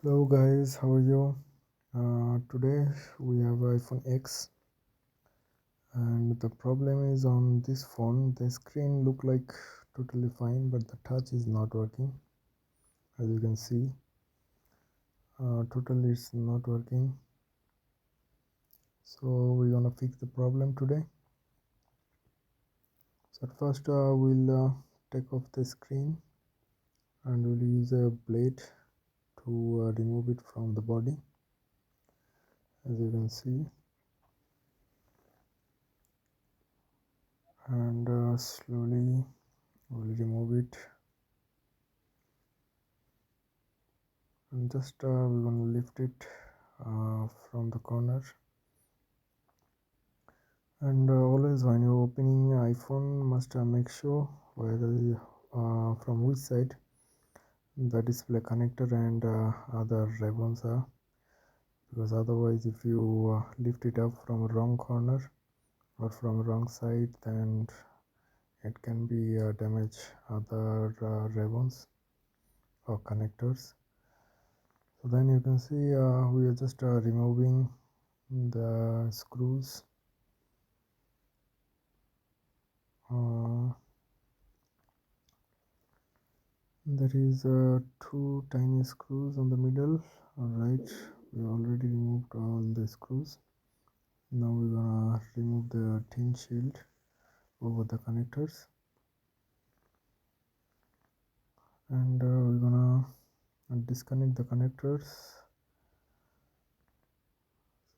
Hello guys, how are you? Today we have iPhone X, and the problem is on this phone the screen look like totally fine, but the touch is not working. As you can see, totally it's not working. So we're gonna fix the problem today. So at first we'll take off the screen and we'll use a blade to remove it from the body. As you can see, and slowly we'll remove it. And just we're going to lift it from the corner. And always when you're opening iPhone, must make sure whether from which side the display connector and other ribbons are, because otherwise if you lift it up from a wrong corner or from wrong side, then it can be damage other ribbons or connectors. So then you can see we are just removing the screws. There is two tiny screws on the middle. Alright, we already removed all the screws. Now we're gonna remove the tin shield over the connectors, and we're gonna disconnect the connectors.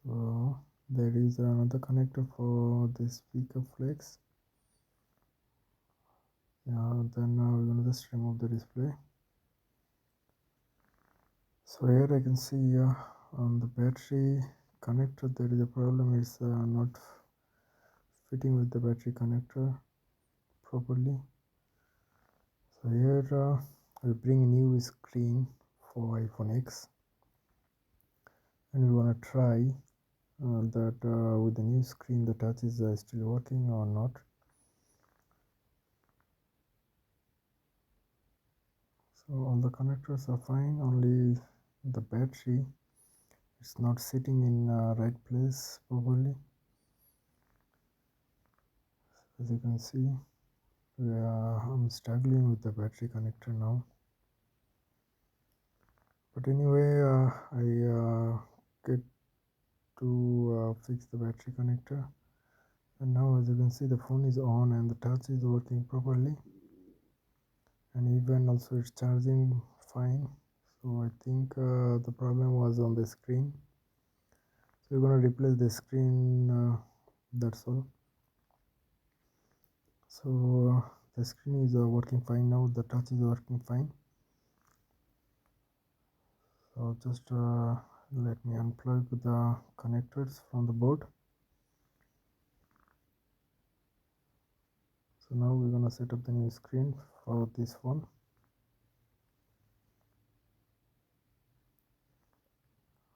So there is another connector for the speaker flex. Yeah, then we're gonna just remove the display. So here I can see on the battery connector there is a problem. It's not fitting with the battery connector properly. So here we bring a new screen for iPhone X, and we want to try that with the new screen the touch is still working or not. So all the connectors are fine, only the battery is not sitting in right place properly. As you can see, I'm struggling with the battery connector now. But anyway, I get to fix the battery connector, and now as you can see the phone is on and the touch is working properly, and even also it's charging fine. So I think the problem was on the screen, so we're going to replace the screen, that's all. So the screen is working fine now, the touch is working fine. So just let me unplug the connectors from the board. So now we're gonna set up the new screen for this phone.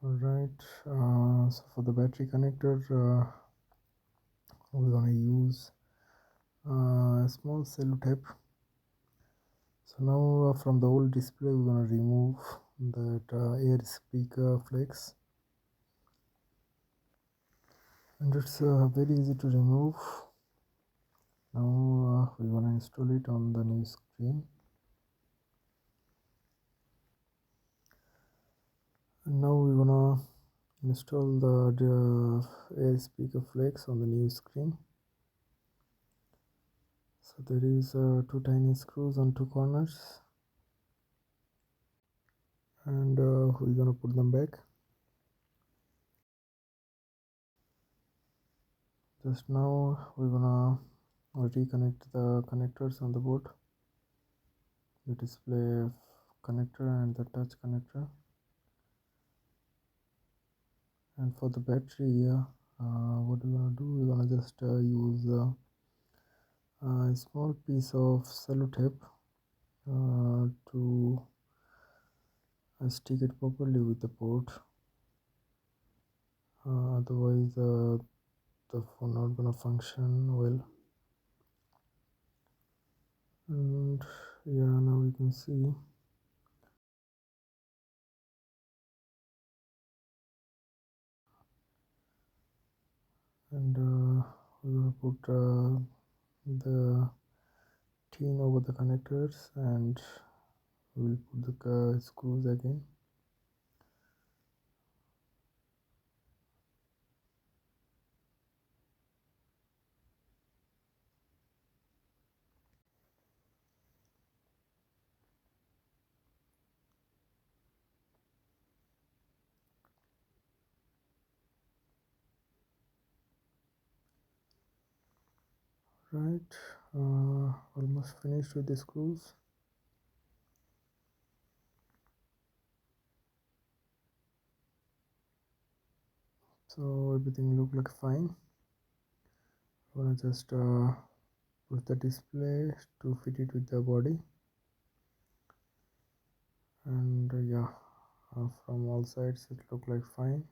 Alright, so for the battery connector we're gonna use a small cello tape. So now from the old display we're gonna remove that air speaker flex, and it's very easy to remove. Now we want to install it on the new screen, and now we're gonna install the air speaker flex on the new screen. So there is two tiny screws on two corners, and we're gonna put them back. Just now we're gonna reconnect the connectors on the board, the display connector and the touch connector. And for the battery, what we're gonna do, we're gonna just use a small piece of cello tape to stick it properly with the port. Otherwise the phone not gonna function well. And yeah, now you can see and we will put the tin over the connectors, and we will put the screws again. Right, almost finished with the screws. So everything look like fine. I'm gonna just put the display to fit it with the body, and yeah, from all sides it look like fine.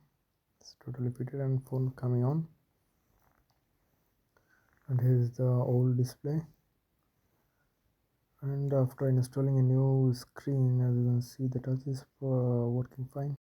It's totally fitted and phone coming on. And here is the old display, and after installing a new screen, as you can see, the touch is working fine.